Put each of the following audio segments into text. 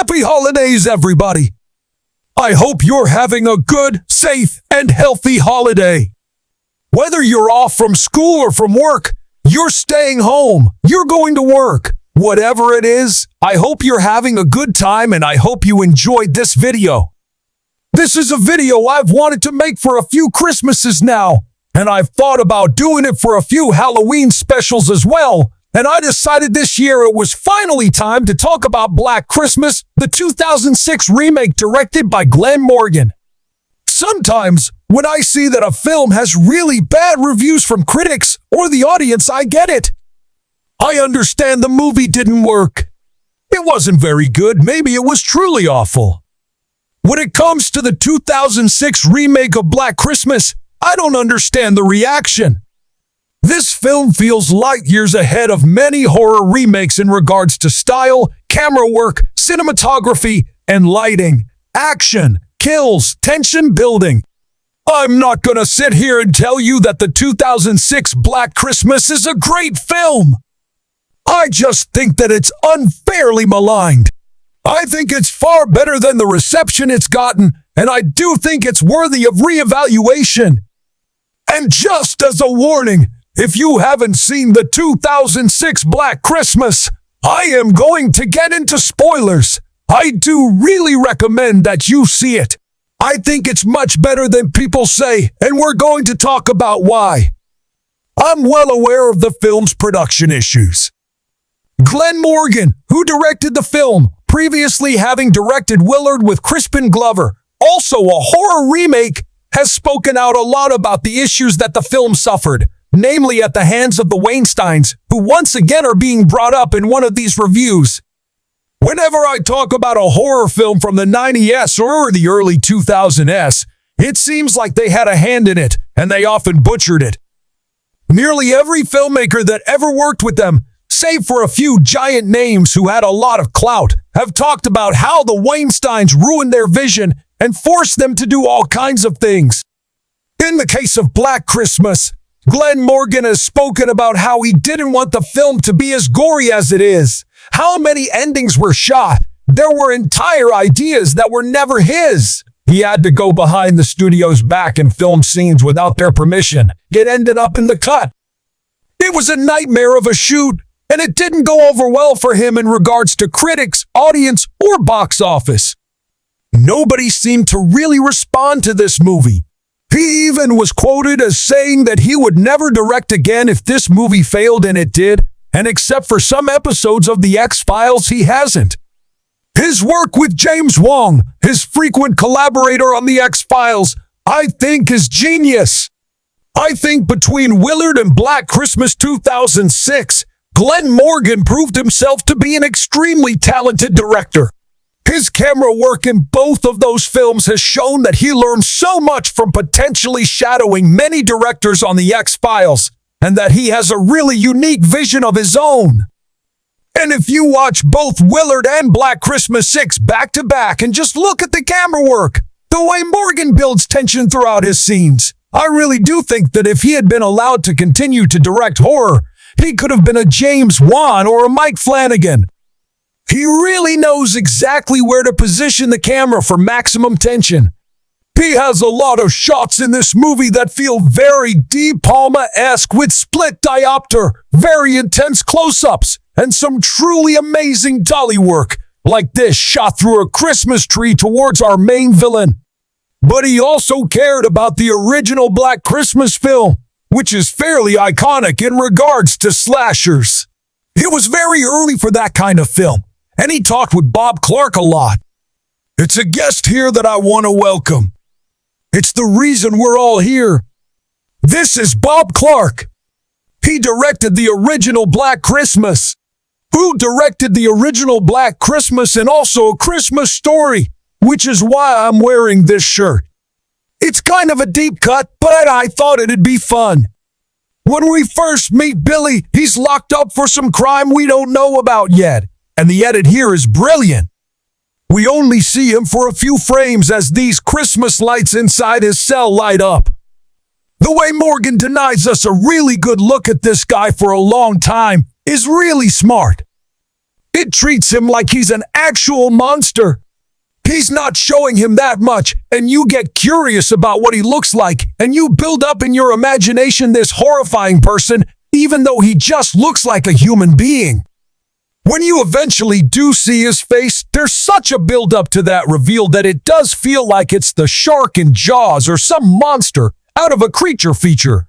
Happy holidays, everybody! I hope you're having a good, safe, and healthy holiday. Whether you're off from school or from work, you're staying home, you're going to work. Whatever it is, I hope you're having a good time and I hope you enjoyed this video. This is a video I've wanted to make for a few Christmases now, and I've thought about doing it for a few Halloween specials as well. And I decided this year it was finally time to talk about Black Christmas, the 2006 remake directed by Glenn Morgan. Sometimes, when I see that a film has really bad reviews from critics or the audience, I get it. I understand the movie didn't work. It wasn't very good, maybe it was truly awful. When it comes to the 2006 remake of Black Christmas, I don't understand the reaction. This film feels light years ahead of many horror remakes in regards to style, camera work, cinematography, and lighting, action, kills, tension building. I'm not gonna sit here and tell you that the 2006 Black Christmas is a great film. I just think that it's unfairly maligned. I think it's far better than the reception it's gotten, and I do think it's worthy of reevaluation. And just as a warning, if you haven't seen the 2006 Black Christmas, I am going to get into spoilers. I do really recommend that you see it. I think it's much better than people say, and we're going to talk about why. I'm well aware of the film's production issues. Glenn Morgan, who directed the film, previously having directed Willard with Crispin Glover, also a horror remake, has spoken out a lot about the issues that the film suffered, namely at the hands of the Weinsteins, who once again are being brought up in one of these reviews. Whenever I talk about a horror film from the 90s or the early 2000s, it seems like they had a hand in it, and they often butchered it. Nearly every filmmaker that ever worked with them, save for a few giant names who had a lot of clout, have talked about how the Weinsteins ruined their vision and forced them to do all kinds of things. In the case of Black Christmas, Glenn Morgan has spoken about how he didn't want the film to be as gory as it is, how many endings were shot. There were entire ideas that were never his. He had to go behind the studio's back and film scenes without their permission. It ended up in the cut. It was a nightmare of a shoot, and it didn't go over well for him in regards to critics, audience, or box office. Nobody seemed to really respond to this movie. He even was quoted as saying that he would never direct again if this movie failed, and it did, and except for some episodes of the X-Files, he hasn't. His work with James Wong, his frequent collaborator on the X-Files, I think is genius. I think between Willard and Black Christmas 2006, Glenn Morgan proved himself to be an extremely talented director. His camera work in both of those films has shown that he learned so much from potentially shadowing many directors on the X-Files, and that he has a really unique vision of his own. And if you watch both Willard and Black Christmas 6 back to back and just look at the camera work, the way Morgan builds tension throughout his scenes, I really do think that if he had been allowed to continue to direct horror, he could have been a James Wan or a Mike Flanagan. He really knows exactly where to position the camera for maximum tension. He has a lot of shots in this movie that feel very deep Palma-esque with split diopter, very intense close-ups, and some truly amazing dolly work, like this shot through a Christmas tree towards our main villain. But he also cared about the original Black Christmas film, which is fairly iconic in regards to slashers. It was very early for that kind of film, and he talked with Bob Clark a lot. It's a guest here that I want to welcome. It's the reason we're all here. This is Bob Clark. He directed the original Black Christmas. Who directed the original Black Christmas and also A Christmas Story, which is why I'm wearing this shirt. It's kind of a deep cut, but I thought it'd be fun. When we first meet Billy, he's locked up for some crime we don't know about yet, and the edit here is brilliant. We only see him for a few frames as these Christmas lights inside his cell light up. The way Morgan denies us a really good look at this guy for a long time is really smart. It treats him like he's an actual monster. He's not showing him that much, and you get curious about what he looks like, and you build up in your imagination this horrifying person, even though he just looks like a human being. When you eventually do see his face, there's such a build-up to that reveal that it does feel like it's the shark in Jaws or some monster out of a creature feature.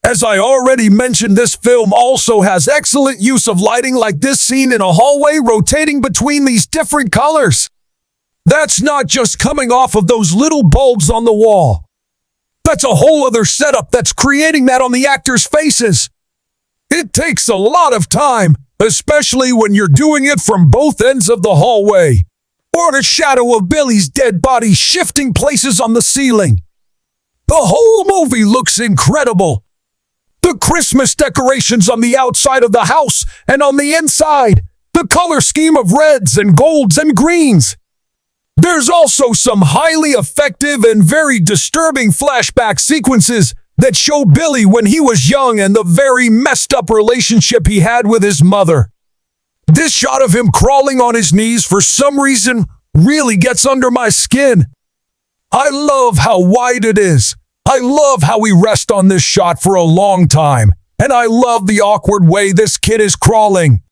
As I already mentioned, this film also has excellent use of lighting, like this scene in a hallway rotating between these different colors. That's not just coming off of those little bulbs on the wall. That's a whole other setup that's creating that on the actors' faces. It takes a lot of time, especially when you're doing it from both ends of the hallway, or the shadow of Billy's dead body shifting places on the ceiling. The whole movie looks incredible. The Christmas decorations on the outside of the house and on the inside, the color scheme of reds and golds and greens. There's also some highly effective and very disturbing flashback sequences that show Billy when he was young and the very messed up relationship he had with his mother. This shot of him crawling on his knees for some reason really gets under my skin. I love how wide it is. I love how we rest on this shot for a long time. And I love the awkward way this kid is crawling.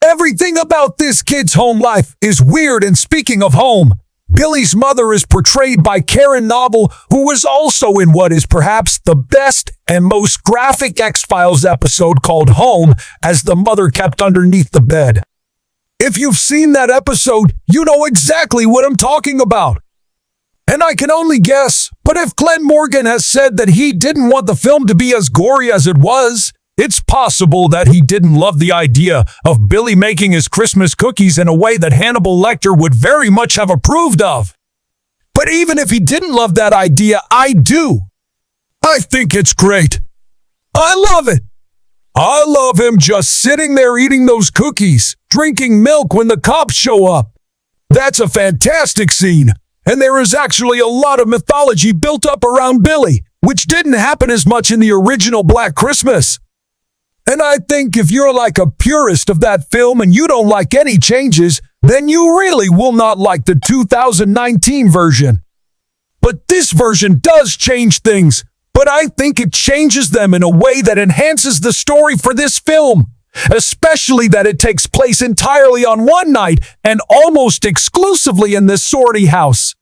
Everything about this kid's home life is weird, and speaking of home, Billy's mother is portrayed by Karen Noble, who was also in what is perhaps the best and most graphic X-Files episode called Home, as the mother kept underneath the bed. If you've seen that episode, you know exactly what I'm talking about. And I can only guess, but if Glenn Morgan has said that he didn't want the film to be as gory as it was, it's possible that he didn't love the idea of Billy making his Christmas cookies in a way that Hannibal Lecter would very much have approved of. But even if he didn't love that idea, I do. I think it's great. I love it. I love him just sitting there eating those cookies, drinking milk when the cops show up. That's a fantastic scene. And there is actually a lot of mythology built up around Billy, which didn't happen as much in the original Black Christmas. And I think if you're like a purist of that film and you don't like any changes, then you really will not like the 2019 version. But this version does change things, but I think it changes them in a way that enhances the story for this film, especially that it takes place entirely on one night and almost exclusively in this sorority house.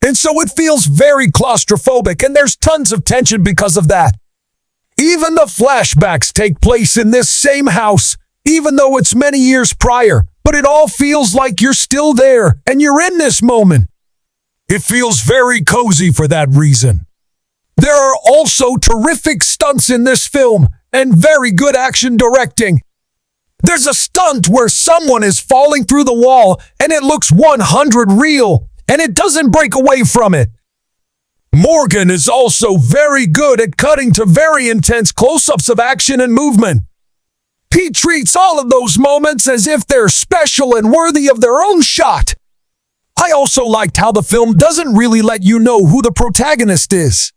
And so it feels very claustrophobic, and there's tons of tension because of that. Even the flashbacks take place in this same house, even though it's many years prior, but it all feels like you're still there and you're in this moment. It feels very cozy for that reason. There are also terrific stunts in this film and very good action directing. There's a stunt where someone is falling through the wall and it looks 100 real, and it doesn't break away from it. Morgan is also very good at cutting to very intense close-ups of action and movement. He treats all of those moments as if they're special and worthy of their own shot. I also liked how the film doesn't really let you know who the protagonist is.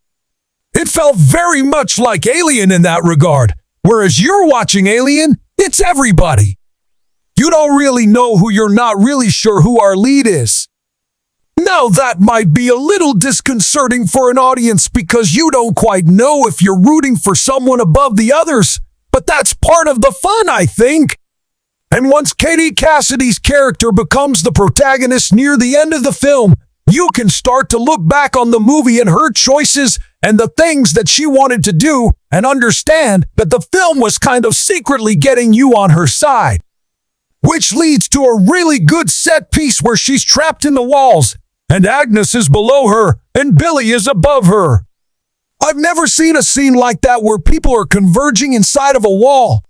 It felt very much like Alien in that regard, whereas you're watching Alien, it's everybody. You don't really know who you're not really sure who our lead is. Now that might be a little disconcerting for an audience because you don't quite know if you're rooting for someone above the others, but that's part of the fun, I think. And once Katie Cassidy's character becomes the protagonist near the end of the film, you can start to look back on the movie and her choices and the things that she wanted to do and understand that the film was kind of secretly getting you on her side. Which leads to a really good set piece where she's trapped in the walls and Agnes is below her and Billy is above her. I've never seen a scene like that where people are converging inside of a wall.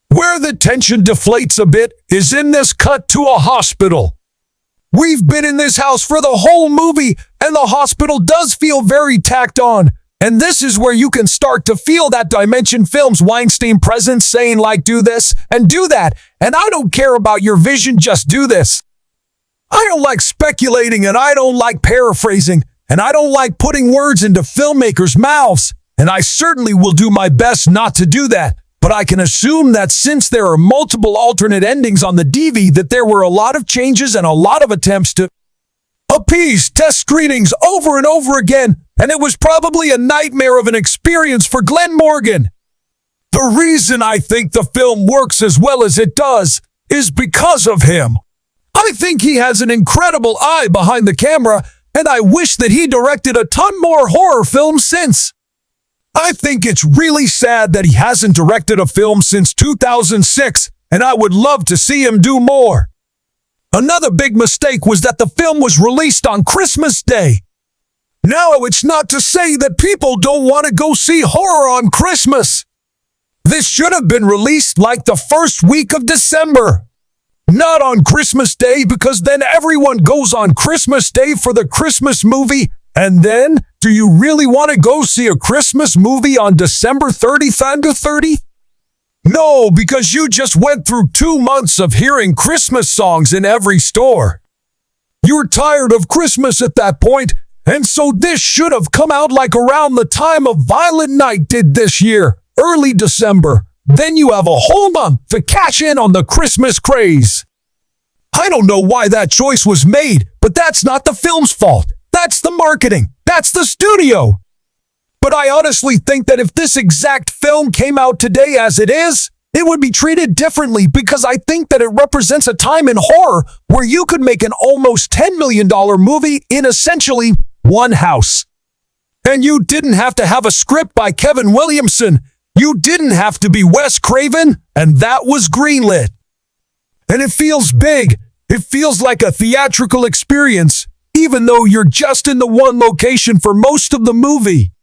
Where the tension deflates a bit is in this cut to a hospital. We've been in this house for the whole movie, and the hospital does feel very tacked on. And this is where you can start to feel that Dimension Films Weinstein presence saying like, do this and do that. And I don't care about your vision, just do this. I don't like speculating, and I don't like paraphrasing, and I don't like putting words into filmmakers' mouths. And I certainly will do my best not to do that. But I can assume that since there are multiple alternate endings on the DV, that there were a lot of changes and a lot of attempts to appease test screenings over and over again, and it was probably a nightmare of an experience for Glenn Morgan. The reason I think the film works as well as it does is because of him. I think he has an incredible eye behind the camera, and I wish that he directed a ton more horror films since. I think it's really sad that he hasn't directed a film since 2006, and I would love to see him do more. Another big mistake was that the film was released on Christmas Day. Now, it's not to say that people don't want to go see horror on Christmas. This should have been released like the first week of December. Not on Christmas Day, because then everyone goes on Christmas Day for the Christmas movie, and then, do you really want to go see a Christmas movie on December 30th? No, because you just went through 2 months of hearing Christmas songs in every store. You're tired of Christmas at that point, and so this should have come out like around the time of Violent Night did this year, early December. Then you have a whole month to cash in on the Christmas craze. I don't know why that choice was made, but that's not the film's fault. That's the marketing. That's the studio. But I honestly think that if this exact film came out today as it is, it would be treated differently, because I think that it represents a time in horror where you could make an almost $10 million movie in essentially one house. And you didn't have to have a script by Kevin Williamson. You didn't have to be Wes Craven, and that was greenlit. And it feels big. It feels like a theatrical experience, even though you're just in the one location for most of the movie.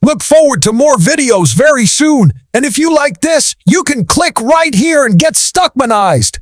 Look forward to more videos very soon, and if you like this, you can click right here and get Stuckmanized.